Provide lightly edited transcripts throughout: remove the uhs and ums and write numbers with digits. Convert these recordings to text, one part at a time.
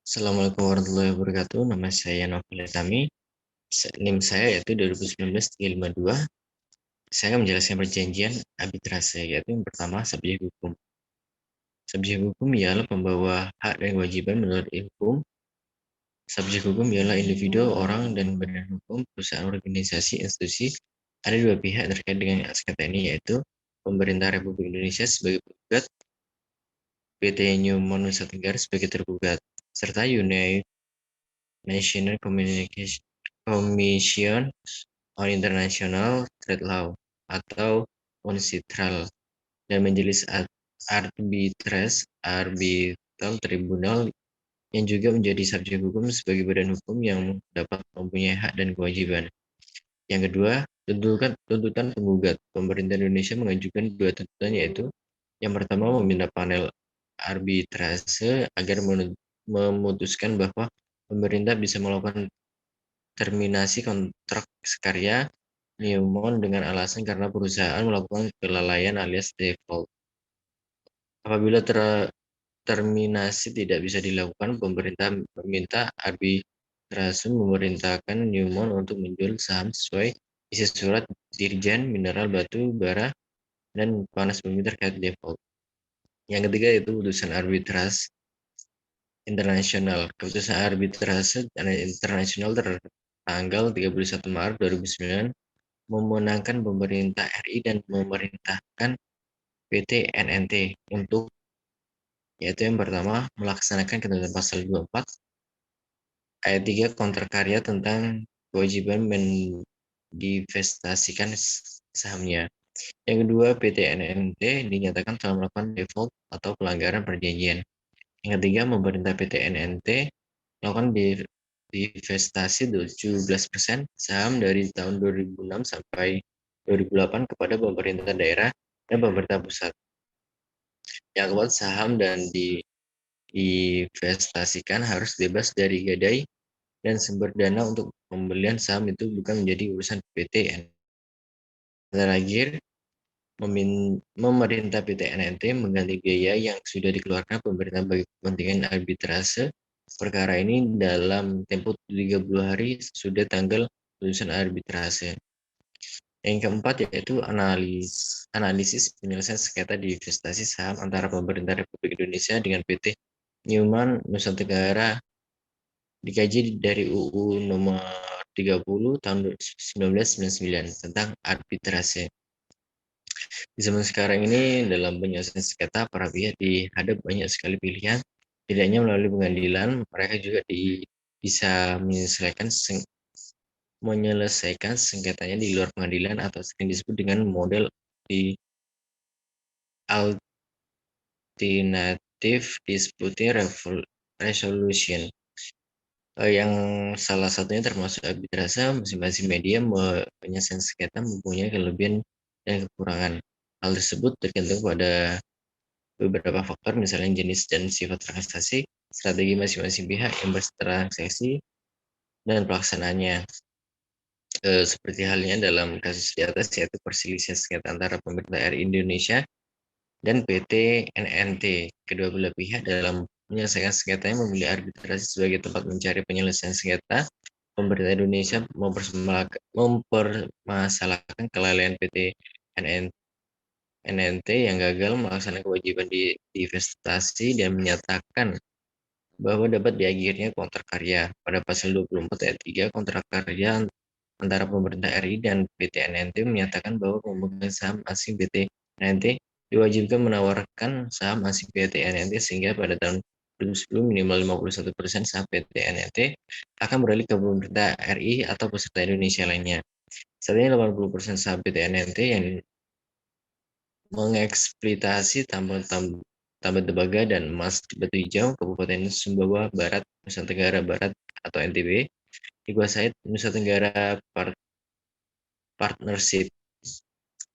Assalamualaikum warahmatullahi wabarakatuh. Nama saya Novel Tami. NIM saya yaitu 2019-352. Saya akan menjelaskan perjanjian arbitrase, yaitu yang pertama subjek hukum. Subjek hukum ialah pembawa hak dan kewajiban menurut hukum. Subjek hukum ialah individu, orang, dan badan hukum, perusahaan, organisasi, institusi. Ada dua pihak terkait dengan sengketa ini, yaitu pemerintah Republik Indonesia sebagai penggugat, PT Newmont Nusa Tenggara sebagai tergugat, serta United National Commission on International Trade Law atau UNCITRAL dan Majelis Arbitral Tribunal yang juga menjadi subjek hukum sebagai badan hukum yang dapat mempunyai hak dan kewajiban. Yang kedua, tuntutan penggugat. Pemerintah Indonesia mengajukan dua tuntutan, yaitu yang pertama meminta panel arbitrase agar memutuskan bahwa pemerintah bisa melakukan terminasi kontrak karya Newmont dengan alasan karena perusahaan melakukan kelalaian alias default. Apabila terminasi tidak bisa dilakukan, pemerintah meminta arbitrase memerintahkan Newmont untuk menjual saham sesuai isi surat Dirjen Mineral Batu Bara dan Panas Bumi terkait default. Yang ketiga yaitu putusan arbitrase internasional. Keputusan arbitrase internasional tertanggal 31 Maret 2009 memenangkan pemerintah RI dan memerintahkan PT NNT untuk, yaitu yang pertama, melaksanakan ketentuan pasal 24 ayat 3 kontrak karya tentang kewajiban mendivestasikan sahamnya. Yang kedua, PT NNT dinyatakan telah melakukan default atau pelanggaran perjanjian. Yang ketiga, pemerintah PT NNT melakukan divestasi 17% saham dari tahun 2006 sampai 2008 kepada pemerintah daerah dan pemerintah pusat. Yang keempat, saham dan diinvestasikan harus bebas dari gadai dan sumber dana untuk pembelian saham itu bukan menjadi urusan PT. Terakhir, memerintah PT NNT mengganti biaya yang sudah dikeluarkan pemerintah bagi kepentingan arbitrase perkara ini dalam tempo 30 hari sudah tanggal putusan arbitrase. Yang keempat yaitu analisis penyelesaian sengketa divestasi saham antara pemerintah Republik Indonesia dengan PT Newmont Nusa Tenggara dikaji dari UU nomor 30 tahun 1999 tentang arbitrase. Di zaman sekarang ini dalam penyelesaian sengketa para pihak dihadap banyak sekali pilihan, tidak hanya melalui pengadilan, mereka juga bisa menyelesaikan sengketanya di luar pengadilan atau sering disebut dengan model di alternative dispute resolution. Yang salah satunya termasuk arbitrase. Masing-masing media penyelesaian sengketa mempunyai kelebihan dan kekurangan. Hal tersebut tergantung pada beberapa faktor, misalnya jenis dan sifat transaksi, strategi masing-masing pihak yang bertransaksi, dan pelaksanaannya. Seperti halnya dalam kasus di atas, yaitu perselisihan sengketa antara pemerintah RI Indonesia dan PT NNT. Kedua belah pihak dalam menyelesaikan sengketanya memilih arbitrasi sebagai tempat mencari penyelesaian sengketa. Pemerintah Indonesia mempermasalahkan kelalaian PT NNT yang gagal melaksanakan kewajiban di divestasi dan menyatakan bahwa dapat diakhirnya kontrak karya. Pada pasal 24 ayat 3 kontrak karya antara pemerintah RI dan PT NNT menyatakan bahwa pemegang saham asing PT NNT diwajibkan menawarkan saham asing PT NNT sehingga pada tahun 2010 minimal 51% saham PT NNT akan beralih ke pemerintah RI atau peserta Indonesia lainnya. Saat ini 80% saham PT NNT yang mengeksploitasi tambang tembaga dan emas di Batu Hijau, Kabupaten Sumbawa Barat, Nusa Tenggara Barat atau NTB, dikuasai Nusa Tenggara Partnership.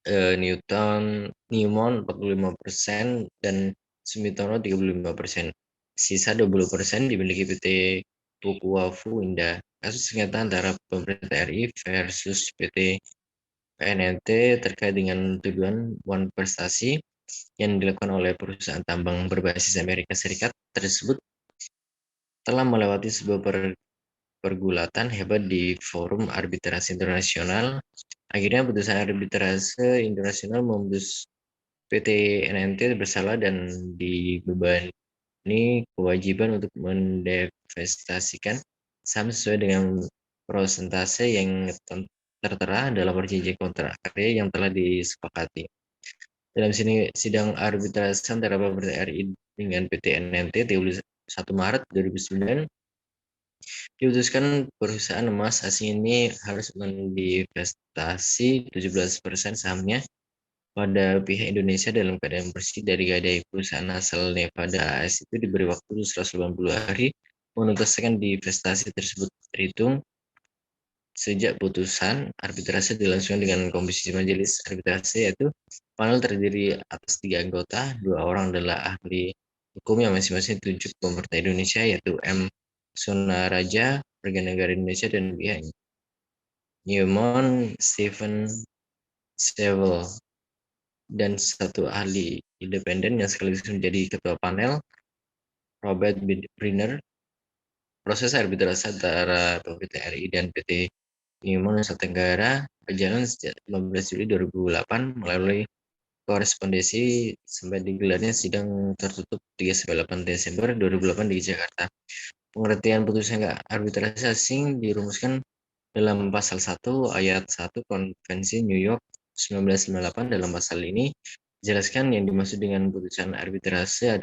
Newmont 45% dan Sumitomo 35%. Sisa 20% dimiliki PT Pukuafu Indah. Kasus sengketa antara pemerintah RI versus PT PNNT terkait dengan tuduhan wan prestasi yang dilakukan oleh perusahaan tambang berbasis Amerika Serikat tersebut telah melewati sebuah pergulatan hebat di forum arbitrase internasional. Akhirnya putusan arbitrase internasional memutus PT NNT bersalah dan dibebani kewajiban untuk mendivestasikan saham sesuai dengan prosentase yang tertera dalam perjanjian kontrak karya yang telah disepakati. Dalam sidang arbitrase antara pemerintah RI dengan PT NNT 31 Maret 2009, diputuskan perusahaan emas asing ini harus mendivestasi 17% sahamnya pada pihak Indonesia dalam keadaan bersih dari gadai. Perusahaan asal Nevada AS itu diberi waktu 180 hari menuntaskan divestasi tersebut, terhitung sejak putusan arbitrase dilangsungkan dengan komposisi majelis arbitrase, yaitu panel terdiri atas 3 anggota, 2 orang adalah ahli hukum yang masing-masing ditunjuk pemerintah Indonesia, yaitu M. Sunaraja, warga negara Indonesia, dan pihak Newmont Stephen Sewell, dan 1 ahli independen yang sekaligus menjadi ketua panel, Robert Briner. Proses arbitrase antara pemerintah RI dan PT Newmont Nusa Tenggara berjalan sejak 15 Juli 2008 melalui korespondensi sampai digelarnya sidang tertutup 3-8 Desember 2008 di Jakarta. Pengertian putusan arbitrase asing dirumuskan dalam pasal 1 ayat 1 Konvensi New York 1958. Dalam pasal ini dijelaskan yang dimaksud dengan putusan arbitrase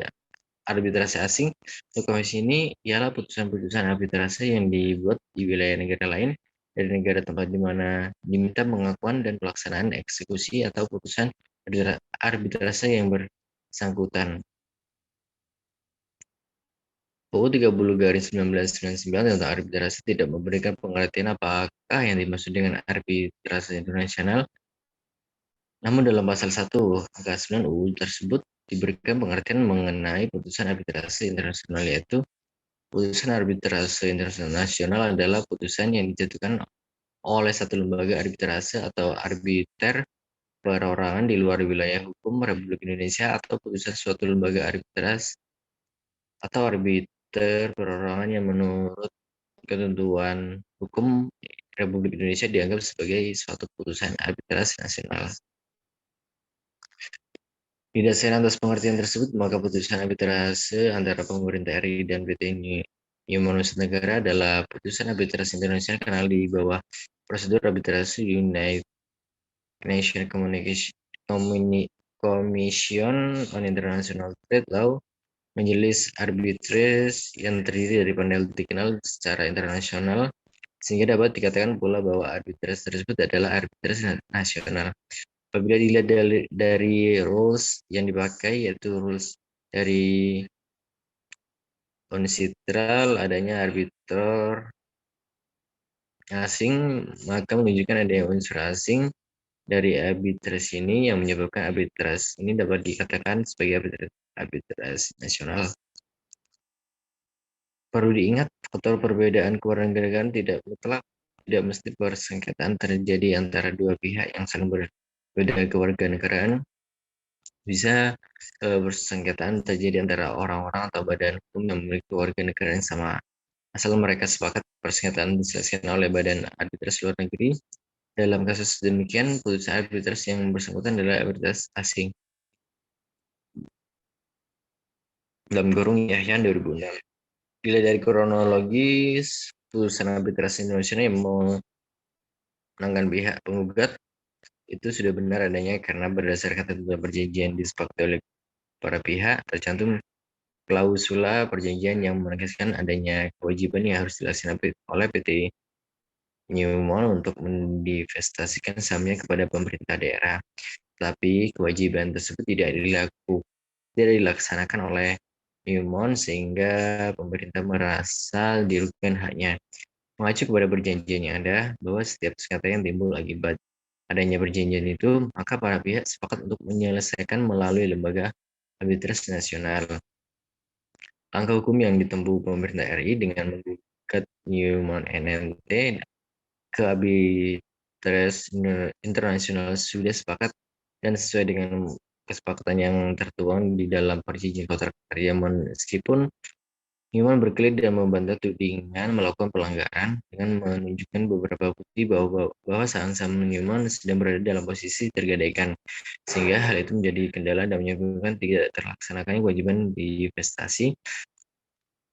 asing. Untuk komisi ini ialah putusan-putusan arbitrase yang dibuat di wilayah negara lain dari negara tempat di mana diminta pengakuan dan pelaksanaan eksekusi atau putusan arbitrase yang bersangkutan. UU 30/1999 tentang arbitrase tidak memberikan pengertian apakah yang dimaksud dengan arbitrase internasional. Namun dalam pasal 1 angka 9 UU tersebut diberikan pengertian mengenai putusan arbitrase internasional, yaitu putusan arbitrase internasional adalah putusan yang dijatuhkan oleh satu lembaga arbitrase atau arbiter perorangan di luar wilayah hukum Republik Indonesia, atau putusan suatu lembaga arbitras atau arbiter perorangan yang menurut ketentuan hukum Republik Indonesia dianggap sebagai suatu putusan arbitrase nasional. Didasarkan atas pengertian tersebut, maka putusan arbitrase antara pemerintah RI dan PT Newmont Nusa Tenggara adalah putusan arbitrase internasional kenal di bawah prosedur arbitrase United Nations Commission on International Trade Law. Majelis arbitrase yang terdiri dari panel dikenal secara internasional, sehingga dapat dikatakan pula bahwa arbitrase tersebut adalah arbitrase nasional. Apabila dilihat dari rules yang dipakai, yaitu rules dari UNCITRAL, adanya arbiter asing, maka menunjukkan adanya unsur asing dari arbitrase ini yang menyebabkan arbitrase ini dapat dikatakan sebagai arbitrase nasional. Perlu diingat, faktor perbedaan kewarganegaraan tidak mutlak, tidak mesti persengketaan terjadi antara dua pihak yang saling berbeda kewarganegaraan. Bisa bersengketaan terjadi antara orang-orang atau badan hukum yang memiliki kewarganegaraan yang sama, asal mereka sepakat persengketaan diselesaikan oleh badan arbitrase luar negeri. Dalam kasus demikian, putusan arbitrase yang bersangkutan adalah arbitrase asing. Dalam kurung Yahyan 2006. Dilihat dari kronologis, putusan arbitrase Indonesia yang menangkan pihak penggugat itu sudah benar adanya karena berdasarkan ketentuan perjanjian disepakati oleh para pihak, tercantum klausula perjanjian yang menegaskan adanya kewajiban yang harus dilaksanakan oleh PT Newmont untuk mendivestasikan sahamnya kepada pemerintah daerah. Tapi kewajiban tersebut tidak dilaksanakan oleh Newmont, sehingga pemerintah merasa dirugikan haknya. Mengacu kepada perjanjian yang ada, bahwa setiap sengketa yang timbul akibat adanya perjanjian itu, maka para pihak sepakat untuk menyelesaikan melalui lembaga arbitrase nasional. Langkah hukum yang ditempuh pemerintah RI dengan menggugat Newmont NNT ke arbitrase internasional sudah sepakat dan sesuai dengan kesepakatan yang tertuang di dalam perjanjian kontrak karya, meskipun Newman berkelit dan membantah tudingan melakukan pelanggaran dengan menunjukkan beberapa bukti bahwa saham-saham Newman sedang berada dalam posisi tergadaikan, sehingga hal itu menjadi kendala dan menyebabkan tidak terlaksanakannya kewajiban divestasi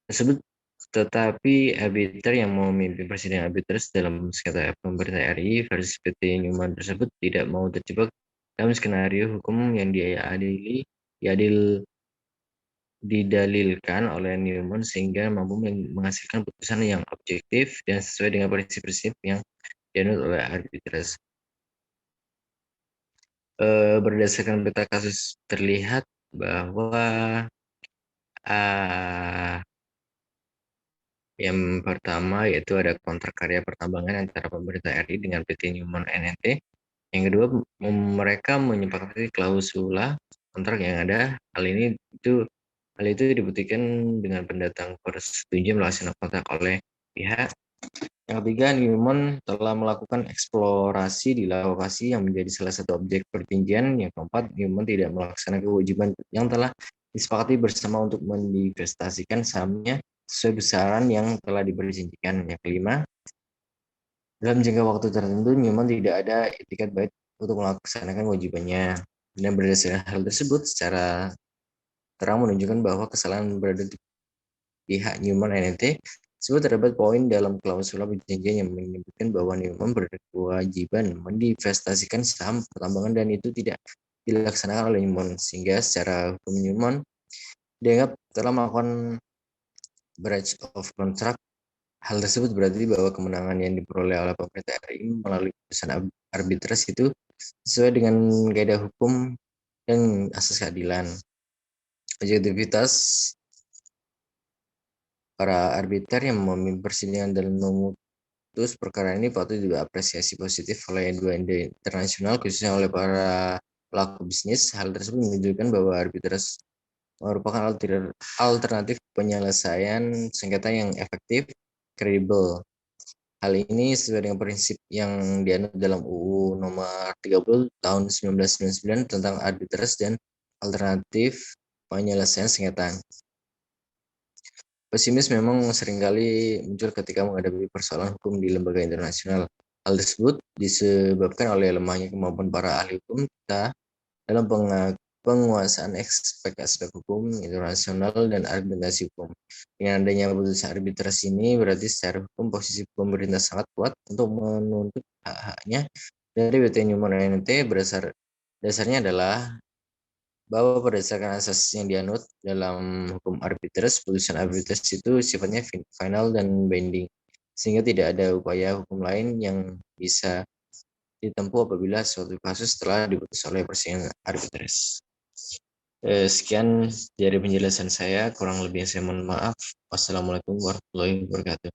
tersebut. Tetapi arbiter yang memimpin persidangan arbiters dalam sengketa pemerintah RI versus PT Newman tersebut tidak mau terjebak dalam skenario hukum yang didalilkan oleh Newman sehingga mampu menghasilkan putusan yang objektif dan sesuai dengan prinsip-prinsip yang dianut oleh arbiters. Berdasarkan peta kasus terlihat bahwa yang pertama yaitu ada kontrak karya pertambangan antara pemerintah RI dengan PT Newman NNT. Yang kedua, mereka menyepakati klausula kontrak yang ada. Hal itu dibuktikan dengan pendatang persetujuan melaksanakan kontrak oleh pihak. Yang ketiga, Newman telah melakukan eksplorasi di lokasi yang menjadi salah satu objek pertinjian. Yang keempat, Newman tidak melaksanakan kewajiban yang telah disepakati bersama untuk menginvestasikan sahamnya sesuai besaran yang telah diperjanjikan. Yang kelima, dalam jangka waktu tertentu, Newman tidak ada etikat baik untuk melaksanakan kewajibannya. Dan berdasarkan hal tersebut, secara terang menunjukkan bahwa kesalahan berada di pihak Newman NNT. Tersebut terdapat poin dalam klausula perjanjian yang menyebutkan bahwa Newman berkewajiban menginvestasikan saham pertambangan dan itu tidak dilaksanakan oleh Newman, sehingga secara hukum Newman dianggap telah melakukan breach of contract. Hal tersebut berarti bahwa kemenangan yang diperoleh oleh pemerintah RI melalui putusan arbitras itu sesuai dengan kaidah hukum dan asas keadilan. Objektivitas para arbiter yang memimpin persidangan dalam memutus perkara ini patut diapresiasi positif oleh dua internasional, khususnya oleh para pelaku bisnis. Hal tersebut menunjukkan bahwa arbitras merupakan alternatif penyelesaian sengketa yang efektif, kredibel. Hal ini sesuai dengan prinsip yang dianut dalam UU Nomor 30 Tahun 1999 tentang arbitras dan alternatif penyelesaian sengketa. Pesimis memang seringkali muncul ketika menghadapi persoalan hukum di lembaga internasional. Hal tersebut disebabkan oleh lemahnya kemampuan para ahli hukum kita dalam penguasaan aspek-aspek hukum internasional dan argumentasi hukum. Dengan adanya putusan arbitrasi ini, berarti secara hukum posisi pemerintah sangat kuat untuk menuntut hak-haknya dari PT Newman NNT. Dasarnya adalah bahwa berdasarkan asas yang dianut dalam hukum arbitras, putusan arbitras itu sifatnya final dan binding, sehingga tidak ada upaya hukum lain yang bisa ditempuh apabila suatu kasus telah diputus oleh persidangan arbitras. Sekian dari penjelasan saya, kurang lebih saya mohon maaf. Wassalamualaikum warahmatullahi wabarakatuh.